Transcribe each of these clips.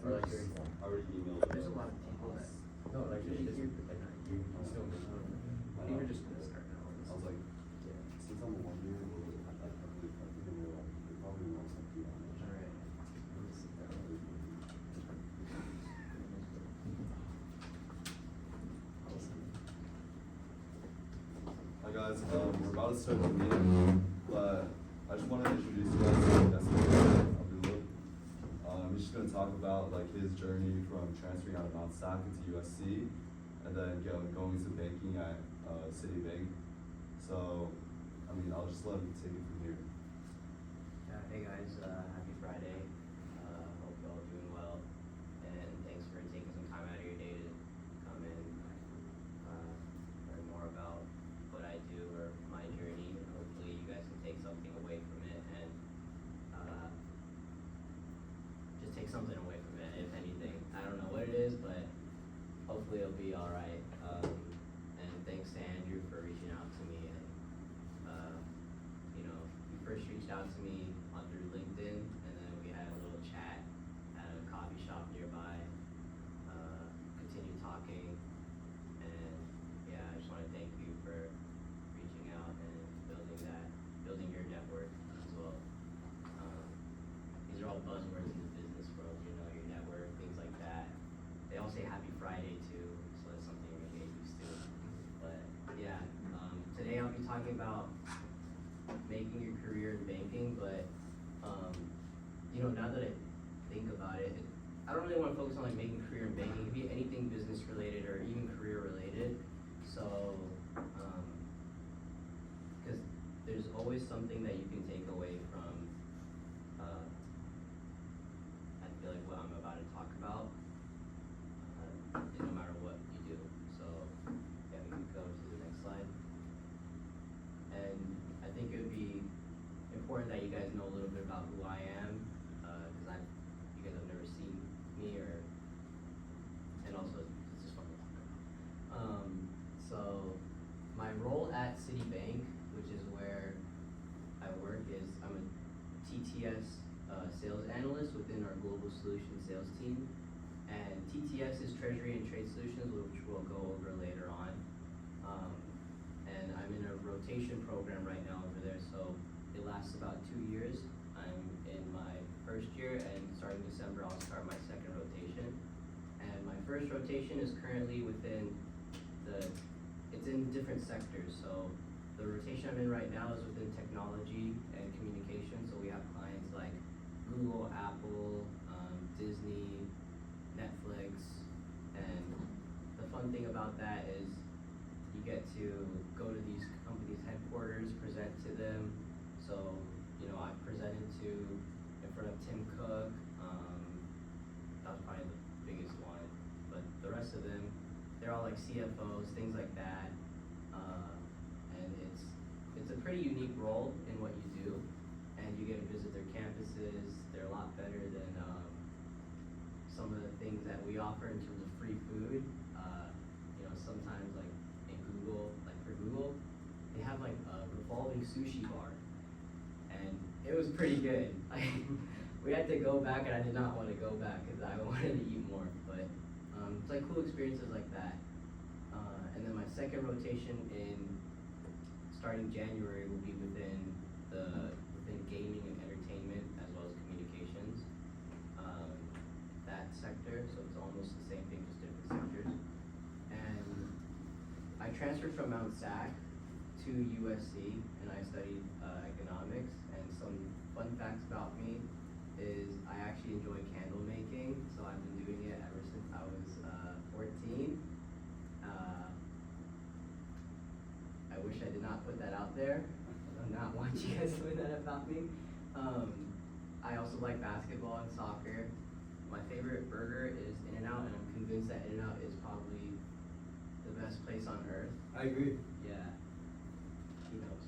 Or like just during, already emailed. there's a lot of people that, no, like this, like, you still miss out. I think you're just gonna start now. I was like, Yeah. since I'm a 1 year, I think they were like, they probably want something on it. Alright. Let me sit down. Hi guys, we're about to start the meeting, but I just want to introduce you guys to Desmond Abdullah. He's just going to talk about like his journey from transferring out of Mount SAC into USC, and then going into banking at Citibank. So, I mean, I'll just let him take it from here. Hey guys, happy Friday. Hope you're all doing well, and thanks for taking some time out of your day to come in, learn more about what I do or my journey. Hopefully you guys can take something away from it and just take something away from it, if anything. I don't know what it is, but hopefully it'll be alright. And thanks to Andrew for reaching out to me, and you know, he first reached out to me through LinkedIn, and then we had a little chat at a coffee shop nearby, continued talking, and yeah, I just want to thank you for reaching out and building your network as well. These are all buzzwords in the business world, you know, your network, things like that. They all say happy Friday too, so that's something you're gonna get used to. But yeah, today I'll be talking about making your career in banking, but you know, now that I think about it, I don't really want to focus on like making a career in banking. It could be anything business related or even career related. So, because there's always something that you can take away from, I feel like what I'm about to talk about, no matter what you do. So, yeah, we can go to the next slide. And I think it would be important that you guys know a little bit about who I am, because you guys have never seen me, and also it's just fun to talk about. So my role at Citibank, which is where I work, is I'm a TTS sales analyst within our global solution sales team, and TTS is Treasury and Trade Solutions, which we'll go over later on. And I'm in a rotation program right now over there, so it lasts about 2 years. I'm in my first year, and starting December, I'll start my second rotation. And my first rotation is currently within it's in different sectors. So the rotation I'm in right now is within technology and communication. So we have clients like Google, Apple, Disney, Netflix, and the fun thing about that is you get to go to these companies' headquarters, present to them. So, you know, I presented in front of Tim Cook. That was probably the biggest one. But the rest of them, they're all like CFOs, things like that. And it's a pretty unique role in what you do. And you get to visit their campuses. They're a lot better than some of the things that we offer in terms of free food. You know, sometimes like in Google, like for Google, they have like a revolving sushi bar, and it was pretty good. Like we had to go back, and I did not want to go back because I wanted to eat more. But it's like cool experiences like that. And then my second rotation starting January will be within gaming and entertainment as well as communications. That sector, so it's almost the same thing, just different sectors. And I transferred from Mount SAC to USC, and I studied economics. And some fun facts about me is I actually enjoy candle making, so I've been doing it ever since I was 14. I wish I did not put that out there. I do not want you guys to know that about me. I also like basketball and soccer. My favorite burger is In-N-Out, and I'm convinced that In-N-Out is probably the best place on earth. I agree. Yeah, he knows.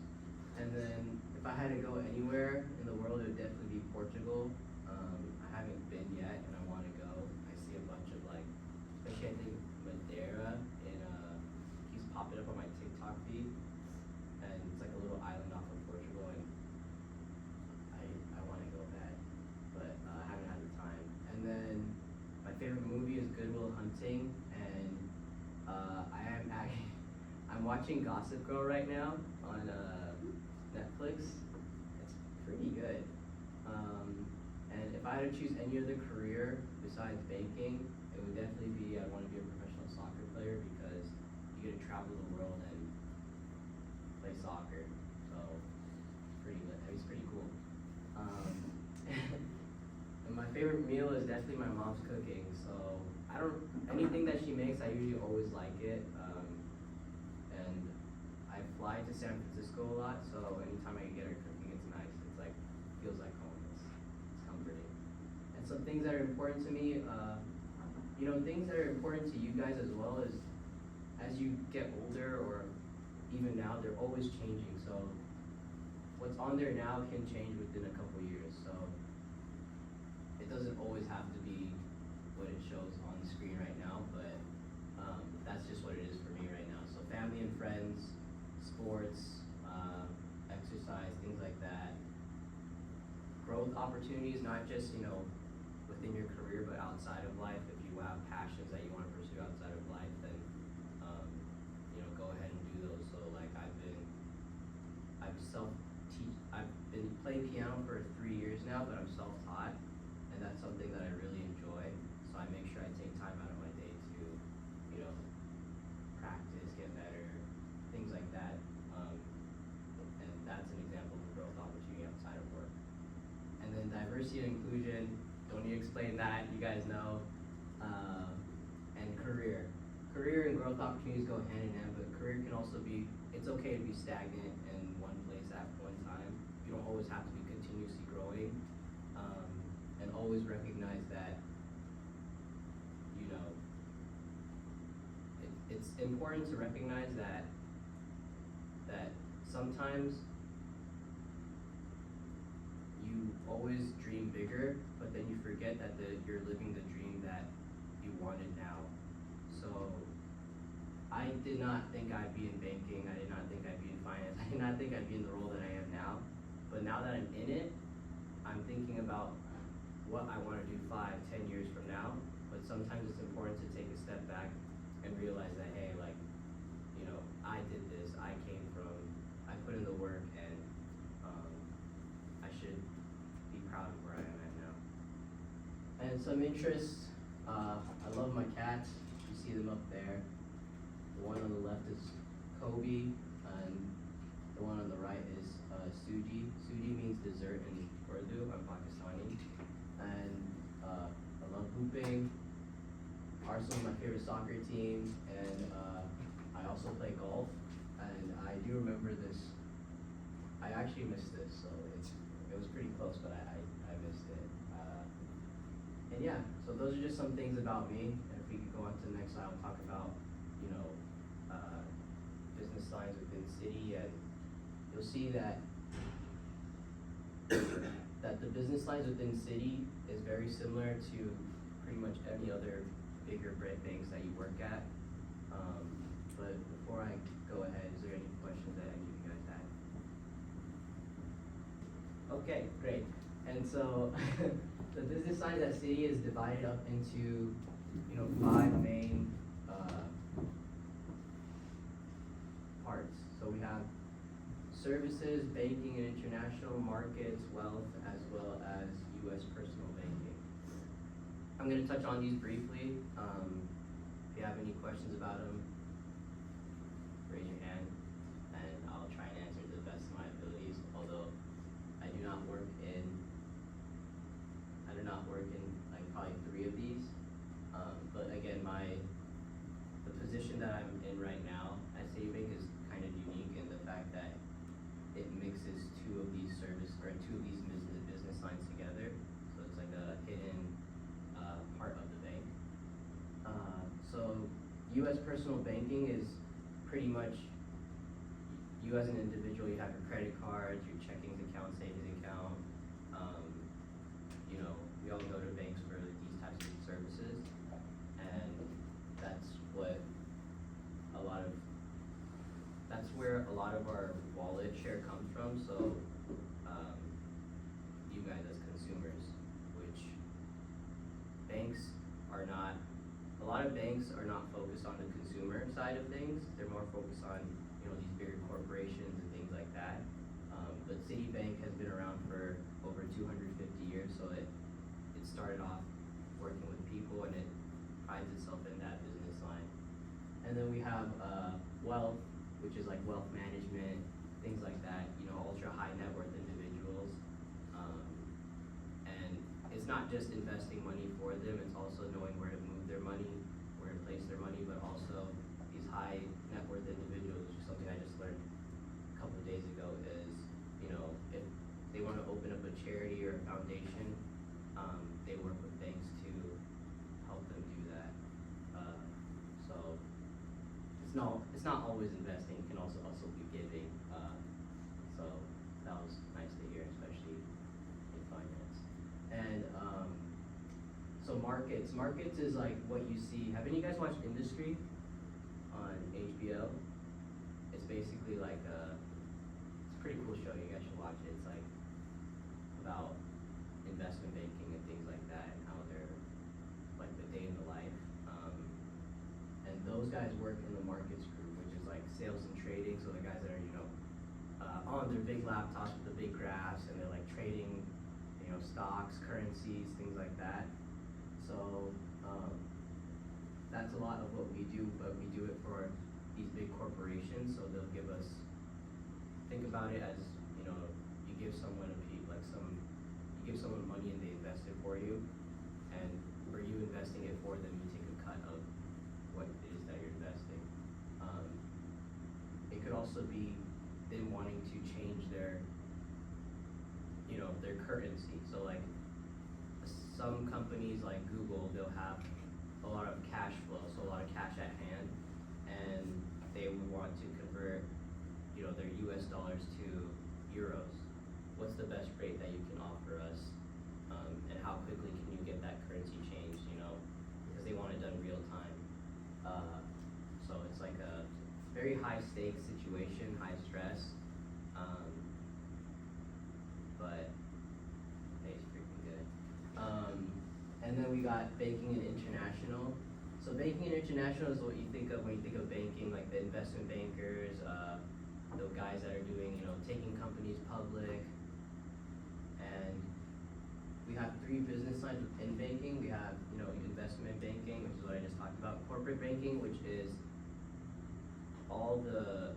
And then if I had to go anywhere in the world, it would definitely be Portugal. I haven't been yet, and I want to go. I see a bunch of like, especially I think Madeira, and keeps popping up on my TikTok feed, and it's like a little island off of Portugal, and I want to go bad, but I haven't had the time. And then is Goodwill Hunting, and I'm watching Gossip Girl right now on Netflix. It's pretty good. And if I had to choose any other career besides banking, it would definitely be I'd want to be a professional soccer player because you get to travel the world and play soccer. So pretty good. I mean, it's pretty cool. And my favorite meal is definitely my mom's cooking. So anything that she makes, I usually always like it. And I fly to San Francisco a lot, so anytime I can get her cooking, it's nice. It's like, feels like home. It's comforting. And some things that are important to me, things that are important to you guys as well is as you get older or even now, they're always changing. So what's on there now can change within a couple years. So it doesn't always have to be what it shows on the screen right now, but that's just what it is for me right now. So family and friends, sports, exercise, things like that. Growth opportunities, not just, within your career, but outside of life. If you have passions that you want to pursue outside of life, then, go ahead and do those. So like I've been playing piano for 3 years now, but I'm self-taught, and that's something that I really enjoy. So I make sure I take time out of my day to, practice, get better, things like that. And that's an example of a growth opportunity outside of work. And then diversity and inclusion, don't need to explain that, you guys know. And career. Career and growth opportunities go hand in hand, but career can also be, it's okay to be stagnant in one place at one time. You don't always have to be continuously growing. And always recognize that, it's important to recognize that sometimes you always dream bigger, but then you forget that you're living the dream that you wanted now. So I did not think I'd be in banking. I did not think I'd be in finance. I did not think I'd be in the role that I am now. But now that I'm in it, I'm thinking about what I want to do 5-10 years from now. But sometimes it's important to take a step back and realize that, hey, I did this. I put in the work, and I should be proud of where I am at now. And some interests, I love my cats. You see them up there. The one on the left is Kobe, and the one on the right is Suji. Suji means dessert in Urdu. I'm Pakistani. And I love hooping. Arsenal is my favorite soccer team, and I also play golf. And I do remember this. I actually missed this, so it was pretty close, but I missed it. And yeah, so those are just some things about me. And if we could go on to the next slide, I'll talk about, business lines within Citi, and you'll see that the business lines within Citi is very similar to pretty much any other bigger banks that you work at. But before I go ahead, is there any questions that any of you guys had? Okay, great. And so the business lines at Citi is divided up into 5 main parts. So we have services, banking and international markets, wealth, as well as U.S. personal banking. I'm going to touch on these briefly. If you have any questions about them, raise your hand, and I'll try and answer to the best of my abilities. Although I do not work in like probably 3 of these. But again, the position that I'm in right now at Citibank is kind of unique in the fact that it mixes 2 of these business lines together. So it's like a hidden part of the bank. So U.S. personal banking is pretty much you as an individual. You have your credit cards, your checking account, savings account. We all go to banks for these types of services, and that's where a lot of our wallet share comes from. So you guys as consumers, which banks are not a lot of banks are not focused on the consumer side of things, they're more focused on, you know, these bigger corporations and things like that. But Citibank has been around for over 250 years, so it started off working with people and it prides itself in that business line. And then we have, wealth, which is like wealth management, things like that, you know, ultra high net worth individuals. And it's not just investing money for them, it's also knowing where to move their money, where to place their money, but also these high net worth individuals, which is something I just learned a couple of days ago, is, you know, if they wanna open up a charity or a foundation, they work with banks to help them do that. So it's not always investing, it can also be giving, so that was nice to hear, especially in finance. And, so markets is like what you see, have any of you guys watched Industry on HBO? It's basically like it's a pretty cool show, you guys should watch it, it's like about investment banking and things like that, and how they're, like the day in the life. And those guys work in the markets group, which is like sales and trading, so the guys that are, you know, on their big laptops with the big graphs, and they're like trading, you know, stocks, currencies, things like that. So, that's a lot of what we do, but we do it for these big corporations, so they'll give us, think about it as, you know, you give someone you give someone money and they invest it for you, and for you investing it for them, you take a cut of what it is that you're investing. It could also be them wanting to change their, you know, their currency. So like, some companies like Google, they'll have a lot of cash flow, so a lot of cash at hand, and they would want to convert, you know, their US dollars to euros. What's the best rate that you can offer us? And how quickly can you get that currency changed, you know, because they want it done real time. So it's like a very high stakes situation, high stress, but it's freaking good. And then we got banking and international. So banking and international is what you think of when you think of banking, like the investment bankers, the guys that are doing, you know, taking companies public. And we have 3 business lines within banking. We have, you know, investment banking, which is what I just talked about. Corporate banking, which is all the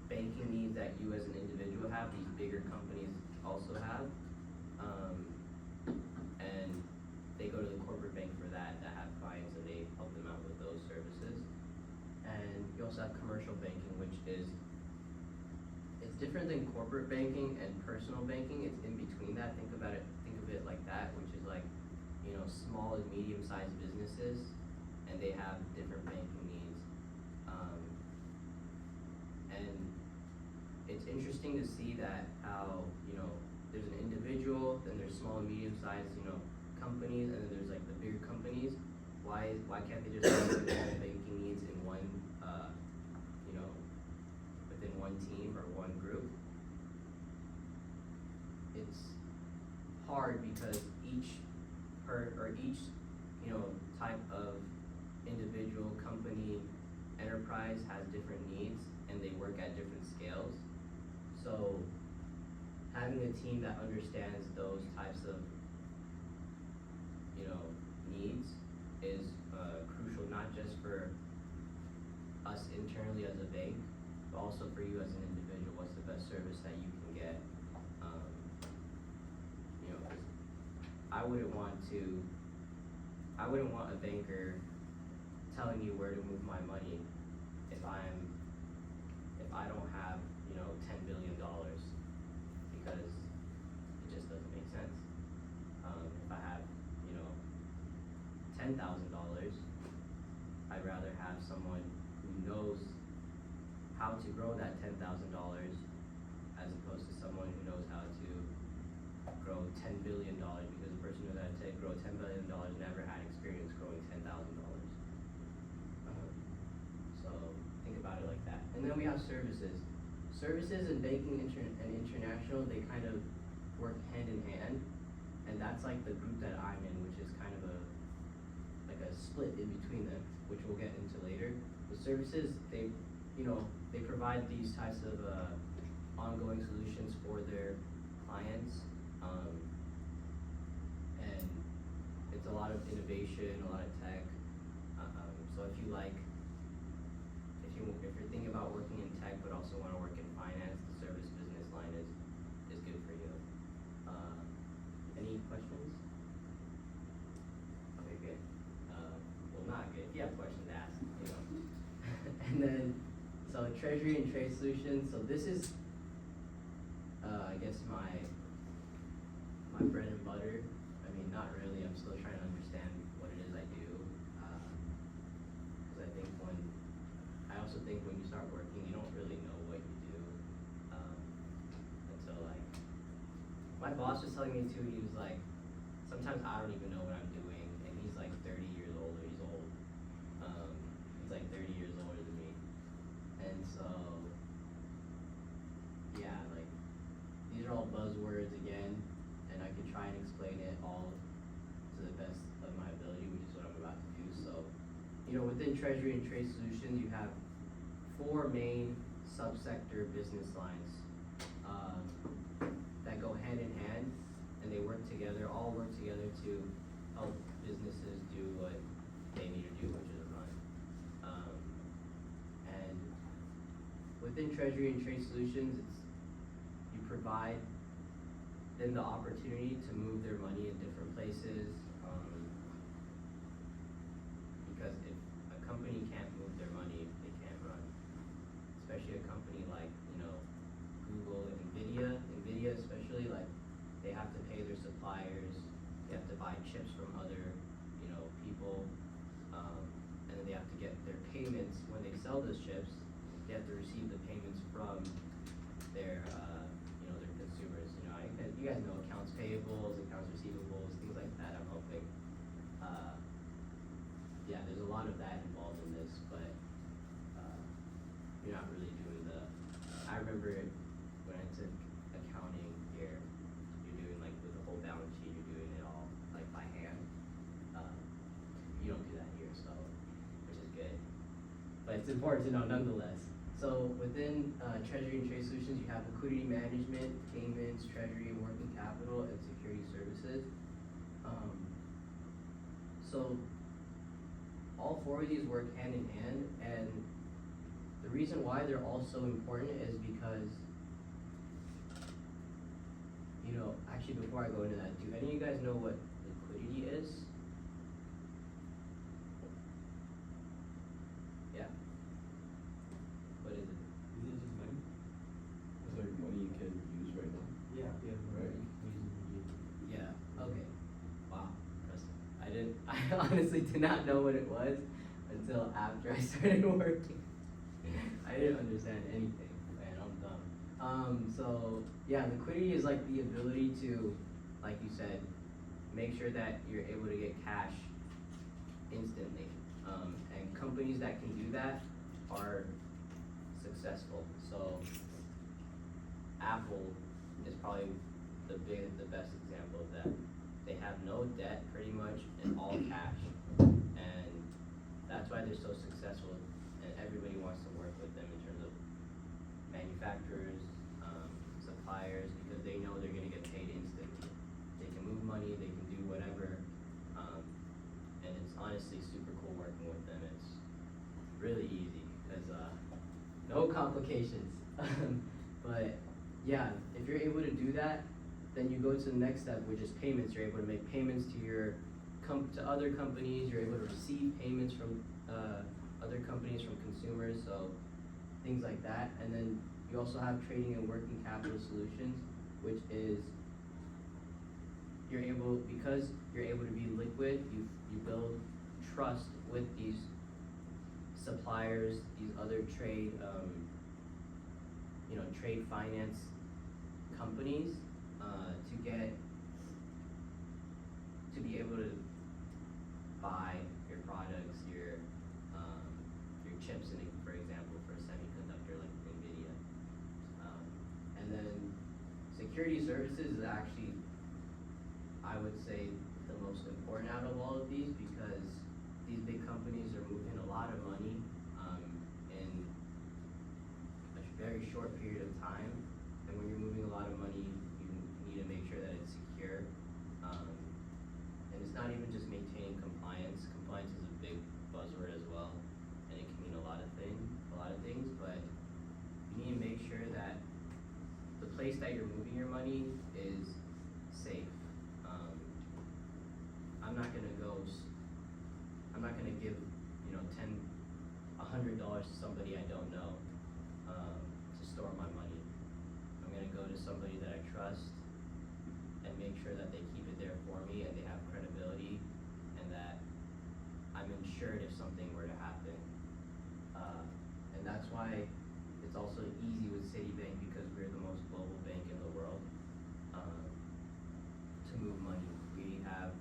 banking needs that you as an individual have, these bigger companies also have. And they go to the corporate bank for that have clients, and they help them out with those services. And you also have commercial banking, which is, it's different than corporate banking and personal banking. It's in between that. Think of it like that, which is like, you know, small and medium-sized businesses, and they have different banking needs. And it's interesting to see that how, you know, there's an individual, then there's small and medium-sized, you know, companies, and then there's like the bigger companies. Why can't they just have all banking needs in one, you know, within one team or one group? It's hard because each, you know, type of individual, company, enterprise has different needs, and they work at different scales. So having a team that understands those types of, you know, needs is crucial, not just for us internally as a bank, but also for you as an individual. What's the best service that you can get? You know, 'cause I wouldn't want a banker telling you where to move my money if I don't have, you know, $10 billion, because it just doesn't make sense. If I have, you know, $10,000, I'd rather have someone who knows how to grow that $10,000 as opposed to someone who knows how to grow $10 billion, because the person who knows how to grow $10 billion never had experience growing $10,000. So think about it like that. And then we have services. Services and banking and international, they kind of work hand in hand. And that's like the group that I'm in, which is kind of like a split in between which we'll get into later. The services, they, you know, they provide these types of, ongoing solutions for their clients. And it's a lot of innovation, a lot of tech. So if you like, if you're thinking about working in tech but also wanna work in finance, the service business line is good for you. Any questions? Okay, good. Well, not good. If you have questions, ask, you know. And then, so Treasury and Trade Solutions, so this is, I guess my bread and butter. I mean, not really, I'm still trying to understand what it is I do. Cause I also think when you start working, you don't really know what you do, until like, my boss was telling me too, he was like, sometimes I don't even know what I'm doing, and he's like 30 years older, he's old. He's like 30 years older than me. And so, yeah, like, these are all buzzwords again, and I could try and explain it all to the best of my ability, which is what I'm about to do. So, you know, within Treasury and Trade Solutions, you have 4 main subsector business lines, that go hand in hand, and they work together, all work together to help businesses do what they need to do, which is run. And within Treasury and Trade Solutions, you provide them the opportunity to move their money in different places, because if a company can't move their money, they can't run. Especially a company like, you know, Google and Nvidia especially, like, they have to pay their suppliers, they have to buy chips from other, you know, people, and then they have to get their payments when they sell those chips, they have to receive the payments from their, you know, their consumers. You know, you guys know accounts payables, accounts receivables, things like that, I'm hoping. Yeah, there's a lot of that involved in this, but, you're not really doing I remember when I took accounting here, you're doing like with the whole balance sheet, you're doing it all like by hand. You don't do that here, so, which is good. But it's important to know nonetheless. So within Treasury and Trade Solutions, you have liquidity management, payments, treasury, working capital, and security services. So all 4 of these work hand in hand, and the reason why they're all so important is because, you know, actually before I go into that, do any of you guys know what liquidity is? Yeah? What is it? Is it just money? It's like money you can use right now. Yeah, Right. Yeah, okay. Wow, impressive. I honestly did not know what it was until after I started working. I didn't understand anything, man, I'm dumb. So, yeah, liquidity is like the ability to, like you said, make sure that you're able to get cash instantly. And companies that can do that are successful. So, Apple is probably the best example of that. They have no debt pretty much and all cash. And that's why they're so successful, and everybody wants to work with them in terms of manufacturers, suppliers, because they know they're gonna get paid instantly. They can move money, they can do whatever, and it's honestly super cool working with them. It's really easy, cause, no complications. But, yeah, if you're able to do that, then you go to the next step, which is payments. You're able to make payments to your to other companies, you're able to receive payments from other companies, from consumers, so things like that. And then you also have trading and working capital solutions, which is because you're able to be liquid, you build trust with these suppliers, these other trade, you know, trade finance companies, to be able to buy your products, your chips, for example, for a semiconductor like Nvidia. And then security services is actually, I would say, the most important out of all of these, because these big companies are moving a lot of money, in a very short period of time. And when you're moving a lot of money, you need to make sure that it's secure. And it's not even just maintaining compliance. Compliance is a big buzzword as well, and it can mean a lot of things, but you need to make sure that the place that you're moving your money is safe. I'm not gonna give, you know, $100 to somebody I don't know, to store my money. I'm gonna go to somebody that I trust and make sure that they keep it there for me and they have credibility and that I'm insured if something were to happen. And that's why it's also easy with Citibank, because we're the most global bank in the world, to move money. We have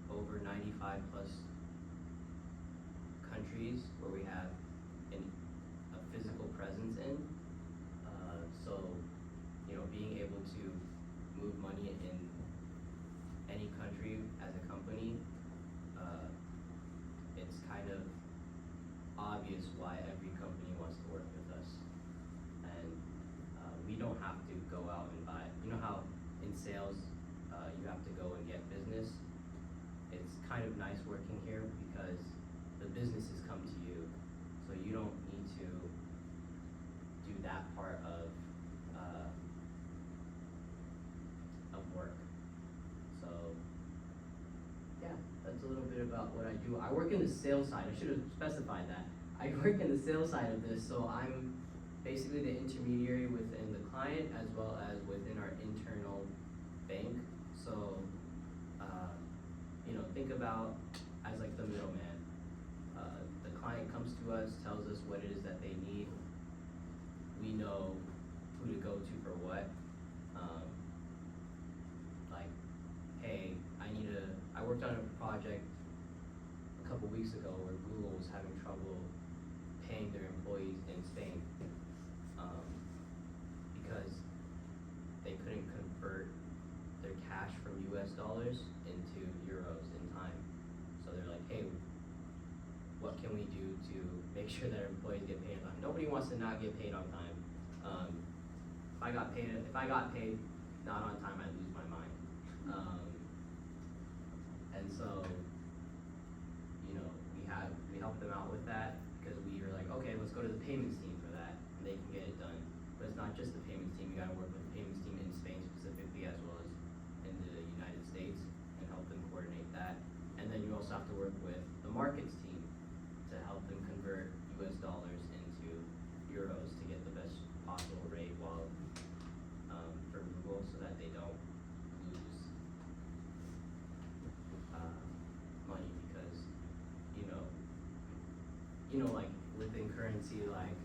over 95 plus countries where we have a physical presence in. So, you know, being able to move money in any country as a company, it's kind of obvious why every company wants to work with us. And we don't have to go out and buy, you know how in sales, you have to go and get business? It's kind of nice working here because the businesses come to you, so you don't need to do that part of work. So yeah, that's a little bit about what I do. I work in the sales side. I should have specified that. I work in the sales side of this, so I'm basically the intermediary within the client as well as within our internal bank. So you know, think about as like the middleman. The client comes to us, tells us what it is that they need. We know who to go to for what. Like, hey, I worked on a project a couple weeks ago where Google was having trouble paying their employees in Spain, because they couldn't convert their cash from US dollars into euros in time. So they're like, hey, what can we do to make sure that our employees get paid on time? Nobody wants to not get paid on time. If I got paid not on time, I'd lose my mind. And so, you know, we help them out with that because we were like, okay, let's go to the payments team for that, and they can get it done. But it's not just the payments team, you gotta work with the payments team in Spain specifically as well as in the United States and help them coordinate that. And then you also have to work with the markets team to help them convert US dollars into euros to get the best possible rate while, for Google, so that they don't lose, money, because, you know, like within currency, like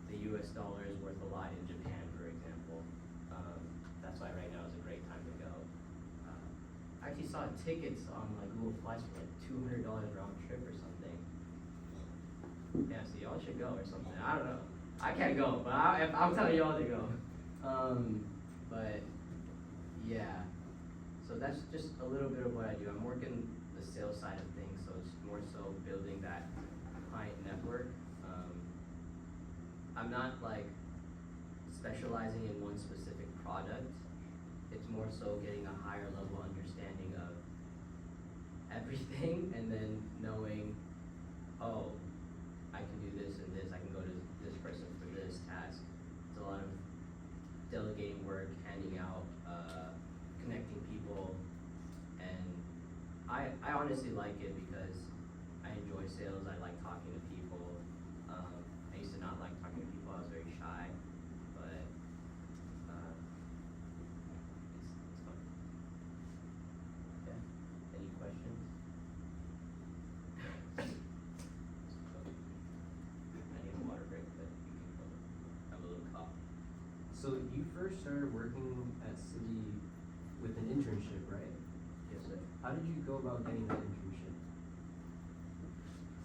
the US dollar is worth a lot in Japan, for example. That's why right now is a great time to go. I actually saw tickets on like Google Flights for like $200 round trip or something. Yeah, so y'all should go or something. I don't know. I can't go, but I'm telling y'all to go. But yeah, so that's just a little bit of what I do. I'm working the sales side of things, so it's more so building that client network. I'm not like specializing in one specific product. It's more so getting a higher level understanding of everything, and then knowing, oh, I can do this and this, I can go to this person for this task. It's a lot of delegating work, handing out, connecting people, and I honestly like it because I enjoy sales. I like talking to people. I used to not like talking to people. I was very shy, but it's fun. Yeah. Any questions? I need a water break, but you can go. Have a little cough. So you first started working at Citi with an internship, right? Yes, sir. How did you go about getting that internship?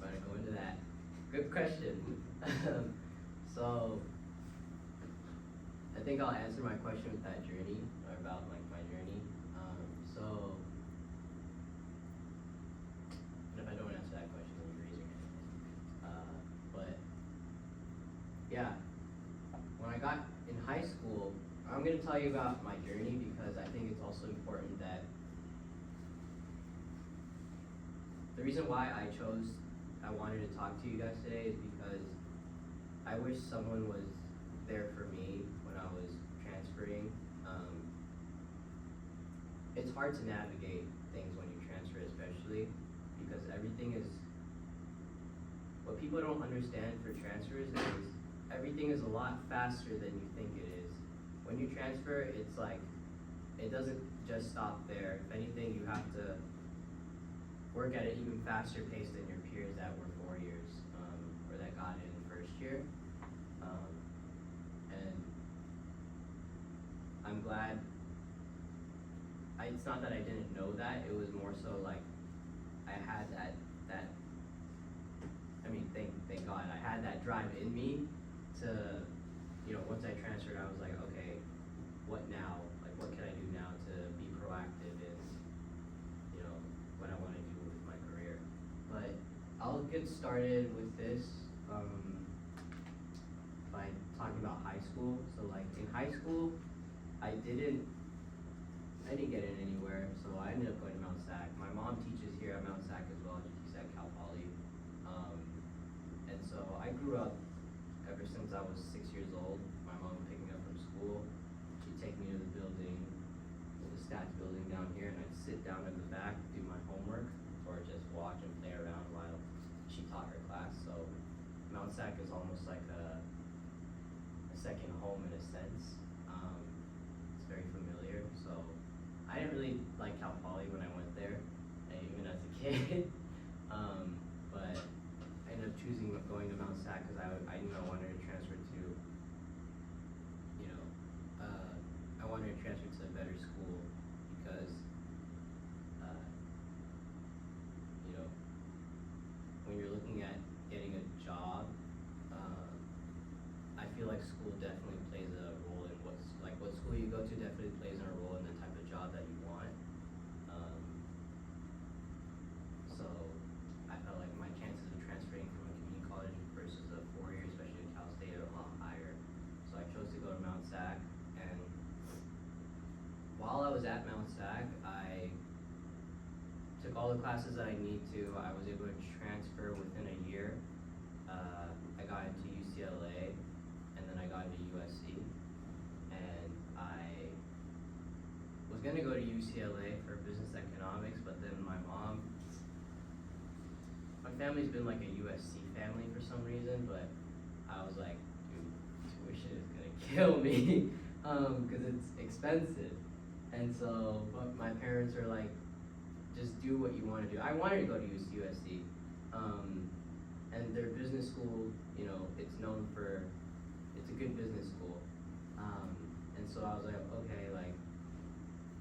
Better go into that. Good question. So, I think I'll answer my question with that journey, or about like my journey. So, and if I don't answer that tell you about my journey because I think it's also important that the reason why I wanted to talk to you guys today is because I wish someone was there for me when I was transferring. It's hard to navigate things when you transfer, especially because everything is, what people don't understand for transfers is everything is a lot faster than you think it is. When you transfer, it's like, it doesn't just stop there. If anything, you have to work at an even faster pace than your peers that were 4 years, or that got in first year. And I'm glad, it's not that I didn't know that, it was more so like, I had thank God, I had that drive in me to, once I transferred, I was like, okay, what now? Like, what can I do now to be proactive in, what I want to do with my career? But I'll get started with this by talking about high school. So like in high school, I didn't get in anywhere, so I ended up going to Mount Sac. My mom teaches here at Mount Sac as well. She teaches at Cal Poly. And so I grew up ever since I was 6 years old. My mom would pick me up from school. She'd take me to the building, the stats building down here, and I'd sit down in the back, do my homework, or just watch and play around while she taught her class. So Mount Sac is almost like a second home in a sense. It's very familiar. So I didn't really like Cal Poly when I went there, even as a kid. But I ended up choosing going to Mount Sac because I knew I wanted to transfer to, I wanted to transfer to a better school because, when you're looking at getting a job, I feel like school definitely plays a role in what school you go to definitely plays a role in the type of job that you want. So I felt like my chances of transferring from a community college versus a 4-year, especially at Cal State, are a lot higher. So I chose to go to Mount Sac, and while I was at Mount Sac, I took all the classes that I need to. I was able to transfer within a year. I got into UCLA, and then I got into USC. And I was gonna go to UCLA for business economics, but then my family's been like a USC family for some reason, but I was like, dude, tuition is gonna kill me, cause it's expensive. And so, but my parents are like, just do what you wanna do. I wanted to go to USC, and their business school, it's known for, it's a good business school. And so I was like, okay, like,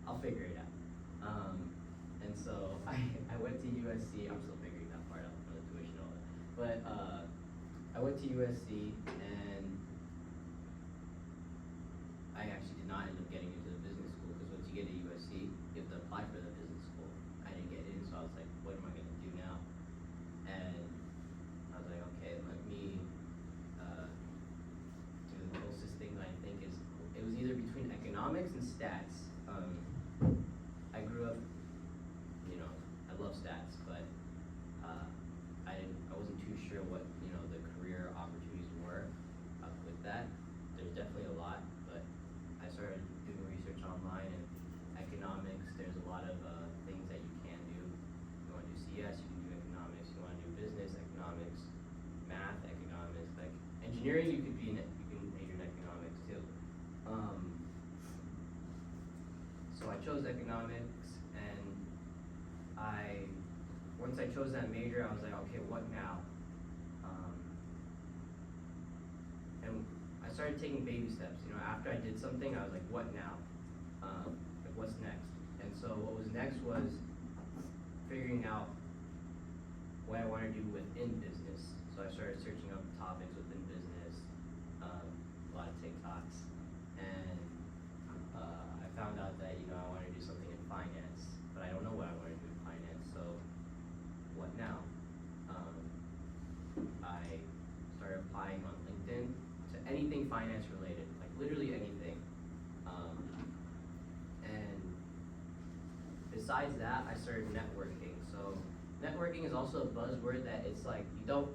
I'll figure it out. And so I went to USC. I'm still figuring that part out for the tuition and all that. But I went to USC, and I actually did not end up getting into the business school because once you get to USC, you have to apply for the business school. I didn't get in, so I was like, what am I gonna do now? And I was like, okay, let me do the closest thing that I think is, it was either between economics and stats. I grew up, I love stats, but I wasn't too sure what, the career opportunities were with that. There's definitely a lot, but I started doing research online, and economics, there's a lot of things that you can do. You wanna do CS, you can do economics. You wanna do business, economics, math, economics, like engineering, you can major in economics too. So I chose economics, and once I chose that major, I was like, okay, what now? And I started taking baby steps. After I did something, I was like, what now? Like, what's next? And so what was next was figuring out what I want to do within business. So I started searching up topics within business, a lot of TikToks, and I found out that I want to do something in finance, but I don't know what I want to do in finance. So what now? I started applying on LinkedIn to anything finance related, like literally anything. besides that, I started networking. So networking is also a buzzword that it's like you don't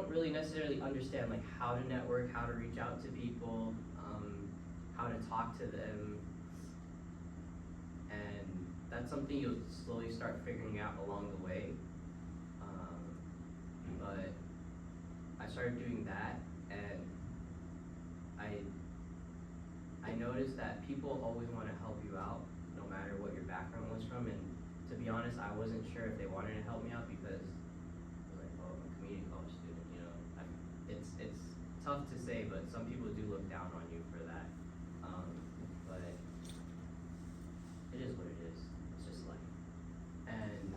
really necessarily understand like how to network, how to reach out to people, how to talk to them, and that's something you'll slowly start figuring out along the way. But I started doing that, and I noticed that people always want to help you out, no matter what your background was from. And to be honest, I wasn't sure if they wanted to help me out because I was like, oh, I'm a community college student, you know. It's tough to say, but some people do look down on you for that. But it is what it is. It's just life. And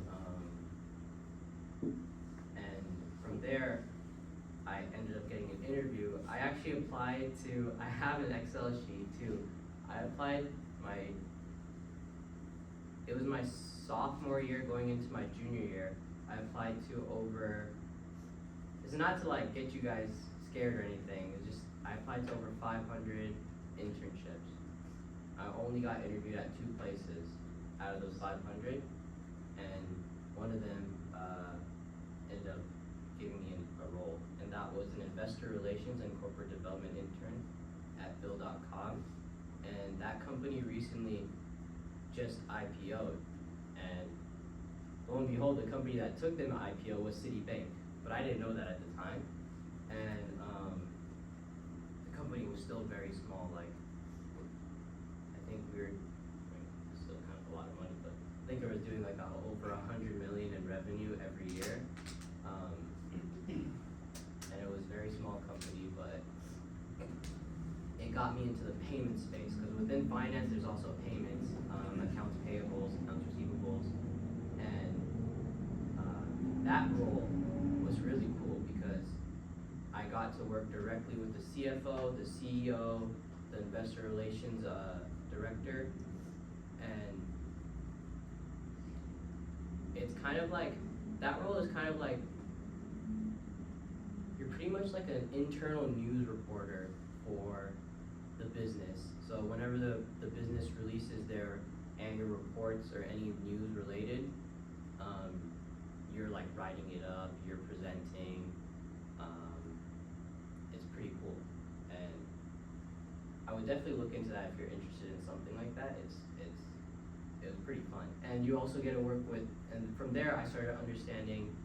from there, I ended up getting an interview. I actually applied to, I have an Excel sheet too. I applied it was my sophomore year going into my junior year. I applied to it's not to like get you guys scared or anything, it's just, I applied to over 500 internships. I only got interviewed at 2 places out of those 500, and one of them, ended up giving me a role, and that was an investor relations and corporate development intern at Bill.com. And that company recently just IPO'd, and lo and behold, the company that took them to IPO was Citibank, but I didn't know that at the time. And the company was still very small, like I think still kind of a lot of money, but I think it was doing like over 100 million in revenue every year. And it was a very small company, but it got me into the payment space, because within finance there's also payments, accounts payables, accounts receivables, and that role was really cool because I got to work directly with the CFO, the CEO, the investor relations director, and it's kind of like, that role is kind of like, you're pretty much like an internal news reporter for the business. So whenever the business releases their annual reports or any news related, you're like writing it up, you're presenting. It's pretty cool, and I would definitely look into that if you're interested in something like that. It was pretty fun, and you also get to work with, and from there I started understanding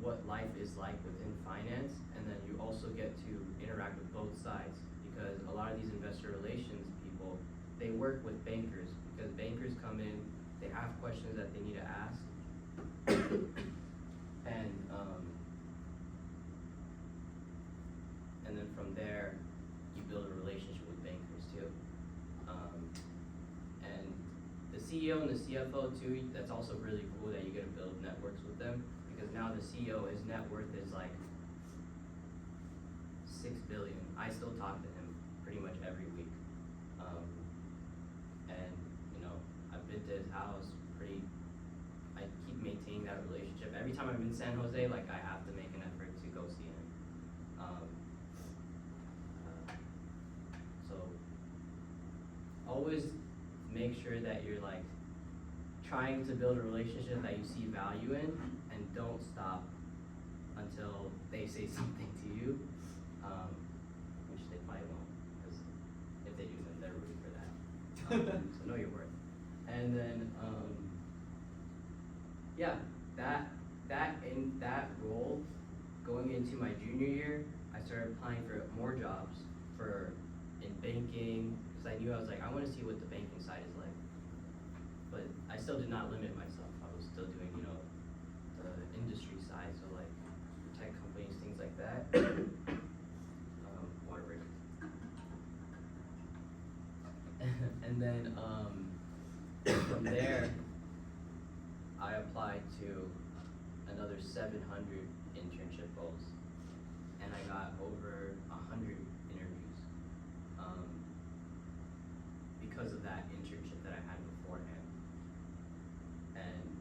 what life is like within finance, and then you also get to interact with both sides, because a lot of these investor relations people, they work with bankers, because bankers come in, they have questions that they need to ask, and then from there, you build a relationship with bankers too. And the CEO and the CFO too, that's also really cool that you get to build networks with them, because now the CEO, his net worth is like 6 billion. I still talk to him pretty much every week. And you know, I've been to his house I keep maintaining that relationship. Every time I'm in San Jose, like I have to make an effort to go see him. So always make sure that you're like trying to build a relationship that you see value in, and don't stop until they say something to you, which they probably won't, because if they do, then they're rooting for that. So know your worth. And then, yeah, that role, going into my junior year, I started applying for more jobs in banking, because I knew, I was like, I want to see what the banking side is like. But I still did not limit myself. I was still doing, you know, the industry side, so like tech companies, things like that. Water break. And then from there, I applied to another 700 internship roles, and I got over 100 interviews because of that internship that I had beforehand. And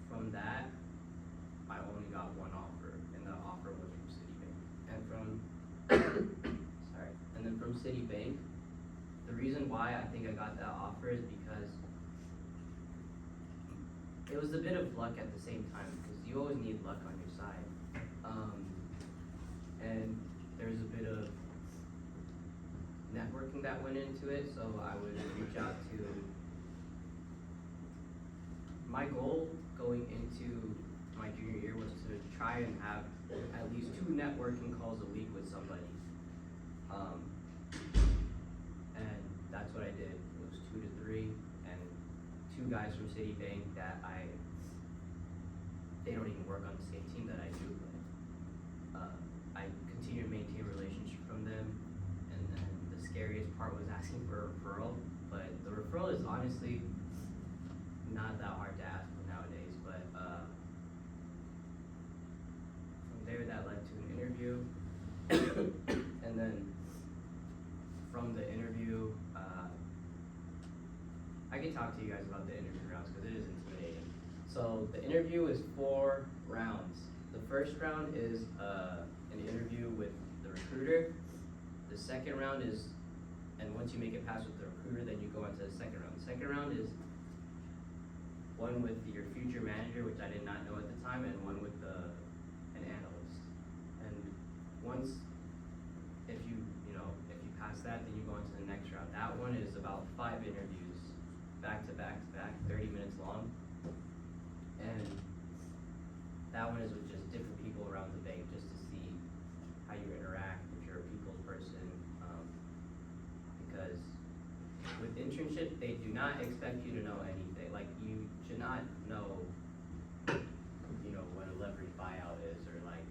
from that, I only got one offer, and the offer was from Citibank. And from Citibank, the reason why I think I got that offer is because it was a bit of luck at the same time, because you always need luck on your side. And there's a bit of networking that went into it, so I would reach out to. My goal going into my junior year was to try and have at least 2 networking calls a week with somebody. And that's what I did. It was 2 to 3, and 2 guys from Citibank that they don't even work on the same team that I do, but I continue to maintain a relationship from them. And then the scariest part was asking for a referral, but the referral is honestly not that hard to ask for nowadays, but from there that led to an interview. And then from the interview, I can talk to you guys about the interview rounds because it is intimidating. So the interview is 4 rounds. The first round is an interview with the recruiter. The second round is, and once you make it past with the recruiter, then you go on to the second round. The second round is one with your future manager, which I did not know at the time, and one with an analyst. And once, if you pass that, then you go on to the next round. That one is about 5 interviews, back to back to back, 30 minutes long. And that one is with just different people around the bank, just to see how you interact, if you're a people's person. Because with internship, they do not expect you to know anything. Like, you should not know, what a leveraged buyout is, or like,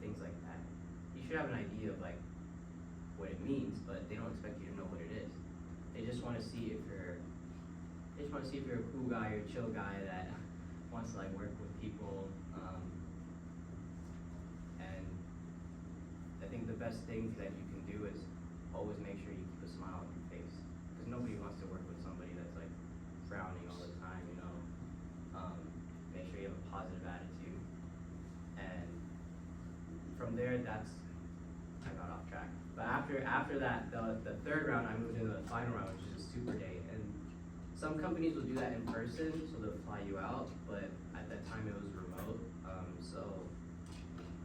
things like that. You should have an idea of like what it means, but they don't expect you to know what it is. They just want to see if you're a cool guy or a chill guy that wants to like work with people. And I think the best thing that you can do is always make sure you keep a smile on your face, because nobody wants to work with somebody that's like frowning all the time. Make sure you have a positive attitude, and from there, I got off track. But after that, the third round, I moved into the final round, which is a super day. And some companies will do that in person, so they'll fly you out. But at that time, it was remote. So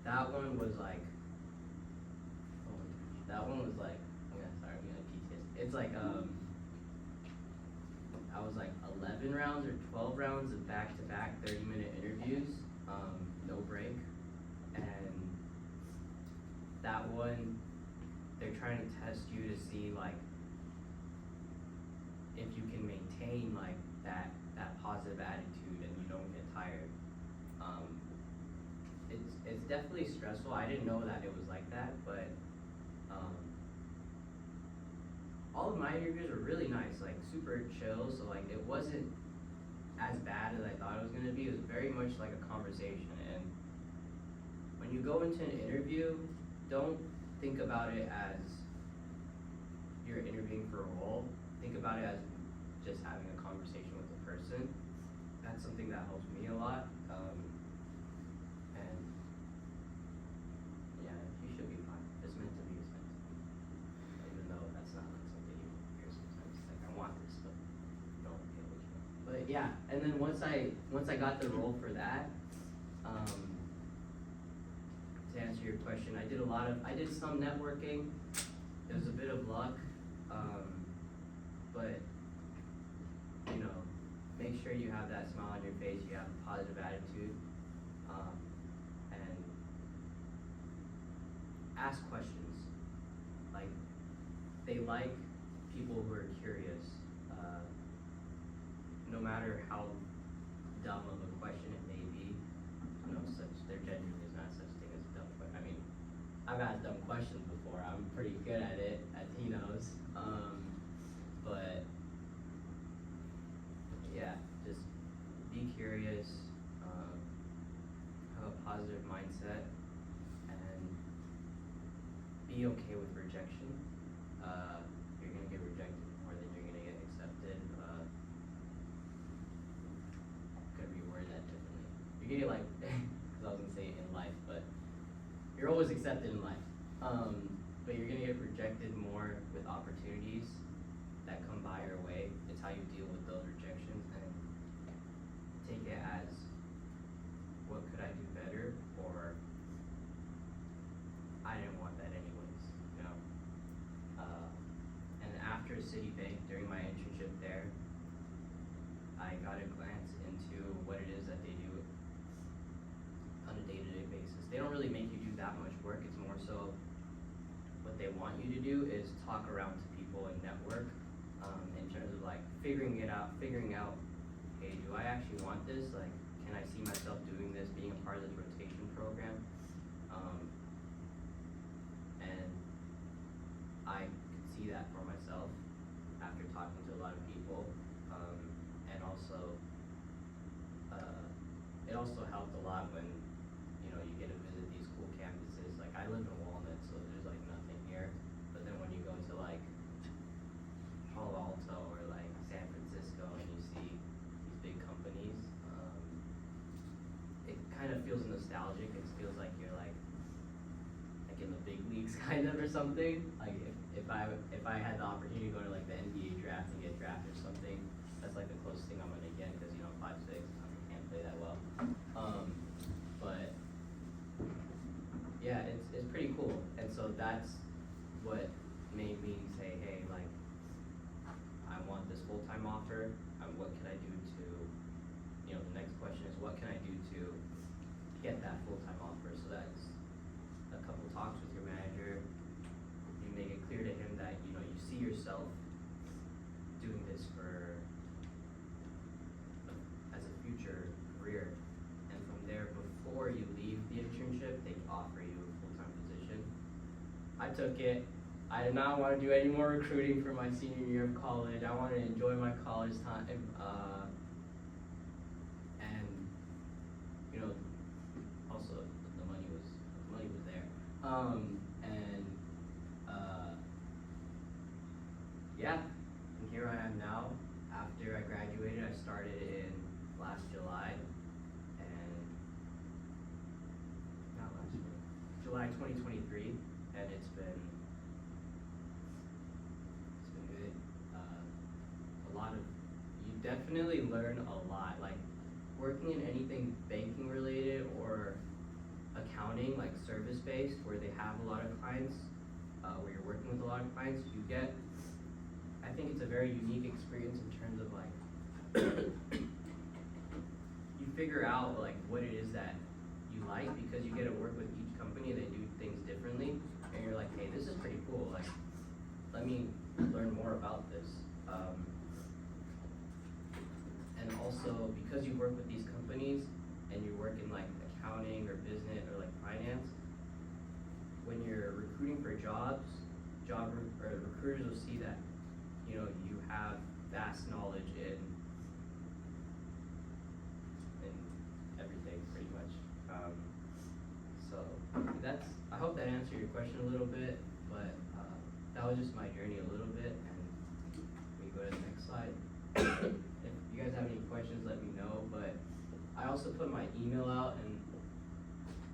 that one was like, I'm gonna PTSD. It's like I was like 11 rounds or 12 rounds of back-to-back 30-minute interviews, no break. And that one, they're trying to test you to see like if you can maintain like that positive attitude and you don't get tired. It's definitely stressful. I didn't know that it was like that, but all of my interviews were really nice, like super chill. So like it wasn't as bad as I thought it was gonna be. It was very much like a conversation. And when you go into an interview, don't think about it as you're interviewing for a role. Think about it as just having a conversation with a person. That's something that helps me a lot. And yeah, you should be fine. It's meant to be, it's meant to be. Even though that's not like something you hear sometimes. Like, I want this, but don't get what you want. But yeah, and then once I got the role for that, to answer your question, I did some networking. It was a bit of luck, but make sure you have that smile on your face, you have a positive attitude, and ask questions. Like, they like people who are curious, no matter how dumb of a question it may be. There genuinely is not such thing as a dumb question. I mean, I've asked dumb questions before. I'm pretty good at it, as he knows. But yeah, just be curious, have a positive mindset, and be okay with rejection. You're gonna get rejected more than you're gonna get accepted. Could reword that differently. You're gonna like, because I was gonna say in life, but you're always accepted in life. But you're gonna get rejected more with opportunity. it's how you deal with those rejections and take it as, what could I do better, or I didn't want that anyways, you know? And after Citibank, during my internship there, I got a glance into what it is that they do on a day-to-day basis. They don't really make you do that much work, it's more so what they want you to do is talk around to people and network, in terms of like figuring out, hey, do I actually want this? Like, can I see myself doing this, being a part of this rotation program? And I could see that for myself after talking to a lot of people, and also, it also helped a lot when, you know, you get to visit these cool campuses. Like, I live in Walnut, so there's like nothing here, but then when you go to like Palo Alto or like San Francisco and you see these big companies, it kind of feels nostalgic. It feels like you're like in the big leagues kind of, or something. Like if I had the opportunity to go to like the NBA draft and get drafted or something, that's like the closest thing I'm gonna get, because you know 5'6", I can't play that well. But yeah, it's pretty cool, and so that's what made me say, hey, like, I want this full-time offer. What can I do to, you know, the next question is, what can I do to get that full-time offer? So that's a couple talks with your manager. You make it clear to him that, you know, you see yourself doing this as a future career. And from there, before you leave the internship, they offer you a full-time position. I took it. I did not want to do any more recruiting for my senior year of college. I wanted to enjoy my college time, and you know, also the money was there. Yeah, and here I am now. After I graduated, I started in last July, and not last year, July 2023, and it's been good. A lot of, you definitely learn a lot. Like, working in anything banking related or accounting, like service-based, where they have a lot of clients, where you're working with a lot of clients, I think it's a very unique experience in terms of like, you figure out like what it is that you like, because you get to work with each company, they do things differently, and you're like, hey, this is pretty cool, like, let me learn more about this. And also, because you work with these companies and you work in like accounting or business or like finance, when you're recruiting for jobs, recruiters will see that, you know, you have vast knowledge in everything pretty much. So I hope that answered your question a little bit, but that was just my journey a little bit, and we go to the next slide. If you guys have any questions, let me know, but I also put my email out, and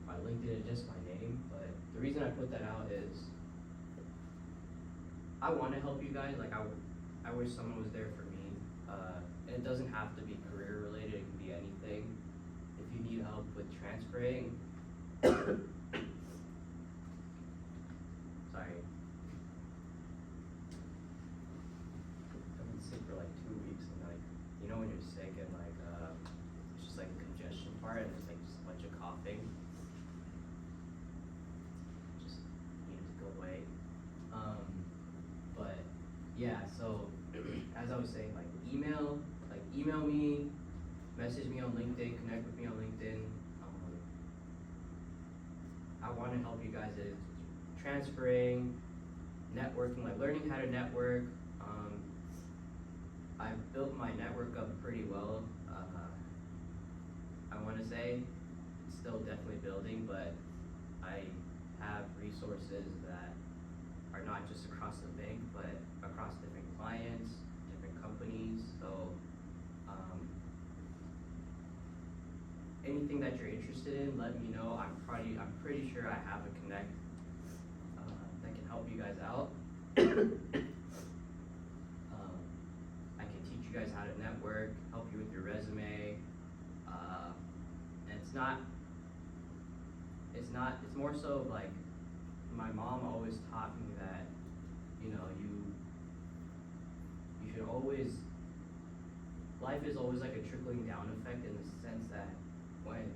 my LinkedIn is just my name, but the reason I put that out is I want to help you guys. Like, I wish someone was there for me. And it doesn't have to be career related, it can be anything. If you need help with transferring, sorry. I've been sick for like 2 weeks, and like, you know when you're sick and like, it's just like a congestion part, and there's like just a bunch of coughing. Just needed to go away. But yeah, so as I was saying, like email me, message me on LinkedIn, connect with me on LinkedIn. I want to help you guys in transferring, networking, like learning how to network. I've built my network up pretty well. I want to say it's still definitely building, but I have resources that are not just across the bank, but across different clients, different companies. So anything that you're interested in, let me know. I'm pretty sure I have a connect that can help you guys out. I can teach it's more so of like, my mom always taught me that, you know, you should always, life is always like a trickling down effect in the sense that when,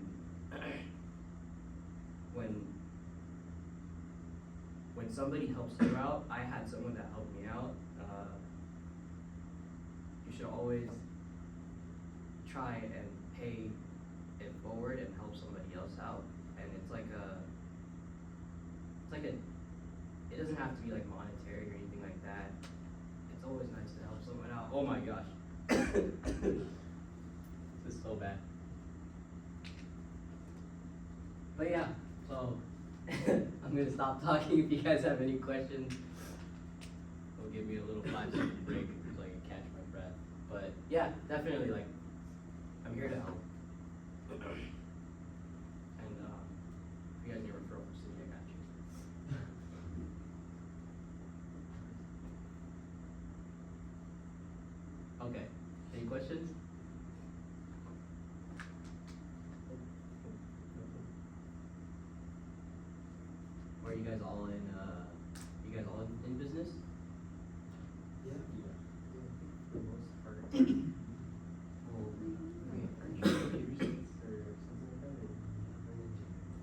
when somebody helps you out, I had someone that helped me out, you should always try and pay it forward and help somebody else out. And it's like it doesn't have to be like monetary or anything like that. It's always nice to help someone out. Oh my gosh. This is so bad. But yeah, so I'm gonna stop talking. If you guys have any questions, it'll give me a little 5-second break so I can catch my breath. But yeah, definitely, like, I'm here to help. And if you guys need a referral from City, I got you. Okay, any questions? Are you guys all in, in business? Yeah. For the most part. Well, aren't you computers or something like that, or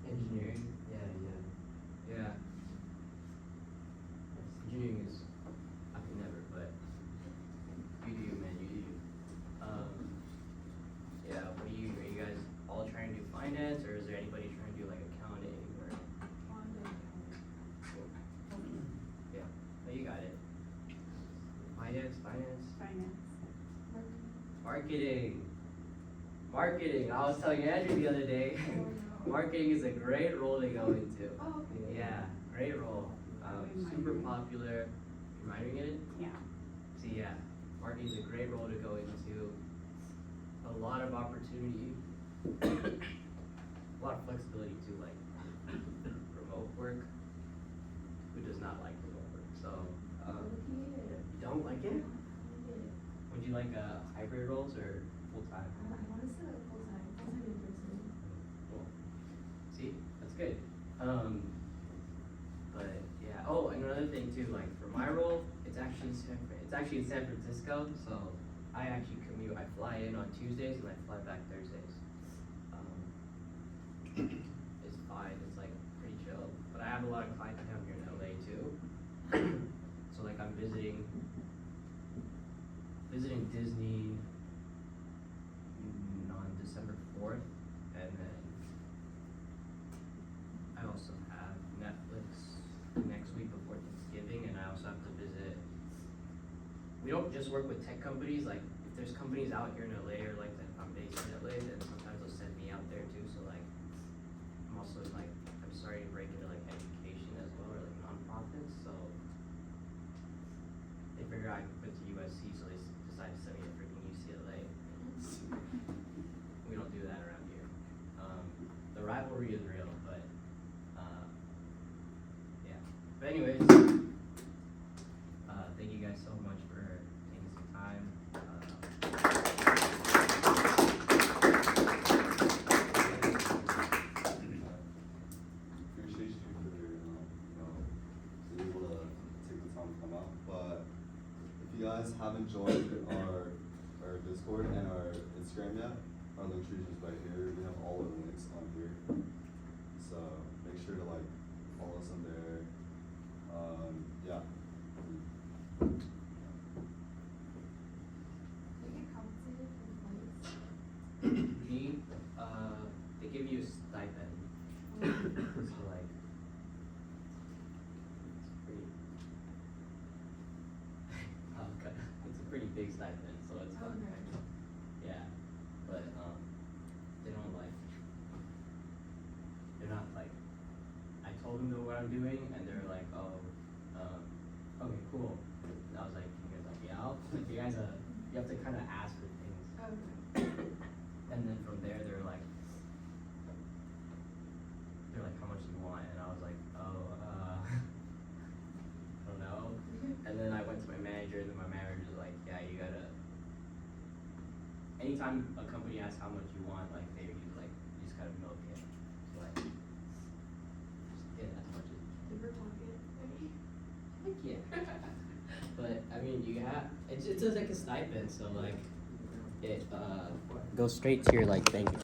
Engineering? Yeah. Yeah. Engineering is, I could never, but you do you, man, you do you. Yeah, are you guys all trying to do finance, or is there anybody trying to do like accounting or? Cool. Yeah, no, you got it. Finance. Marketing, I was telling Andrew the other day, marketing is a great role to go into. Oh, okay. Yeah, great role, super popular, you minoring in it? Yeah. See, yeah, marketing is a great role to go into, a lot of opportunity, a lot of flexibility too, like remote work. Who does not like remote work? So, you don't like it? Would you like hybrid roles or full-time? Cool. See, that's good. But yeah. Oh, and another thing too, like for my role, it's actually in San Francisco, so I actually commute. I fly in on Tuesdays and I fly back Thursdays. It's fine. It's like pretty chill. But I have a lot of clients down here in LA too. So like I'm visiting Disney on December 4th, and then I also have Netflix next week before Thanksgiving, and I also have to visit. We don't just work with tech companies, like if there's companies out here in LA, or like that I'm based in LA, then sometimes they'll send me out there too, so like I'm also like, I'm starting to break into like education as well, or like nonprofits, so they figure I could put to USC, so they decided to send me to freaking UCLA. We don't do that around here. The rivalry is real, but yeah. But anyways, thank you guys so much for taking some time. Appreciate you for, being able to take the time to come out. But if you guys haven't joined our Discord and our Instagram yet, our link tree is right here. We have all of the links on here. So make sure to like follow us on there. Yeah. Me, they give you a stipend. So like, it's pretty, it's a pretty big stipend, so it's fun. Yeah, but they don't like, they're not like, I told them what I'm doing, and they're like, oh, okay, cool. And I was like, you guys like, yeah, like you guys, you have to kind of ask for things. And then from there, they're like, how much do you want? And I was like, oh, I don't know. And then I went to my manager, and then my manager was like, yeah, you gotta, anytime a company asks how much you want, like, you just kind of milk it. So like, just get as much as Liver pocket, maybe? heck yeah. But I mean, you have it's like a stipend, so like it goes straight to your like bank account.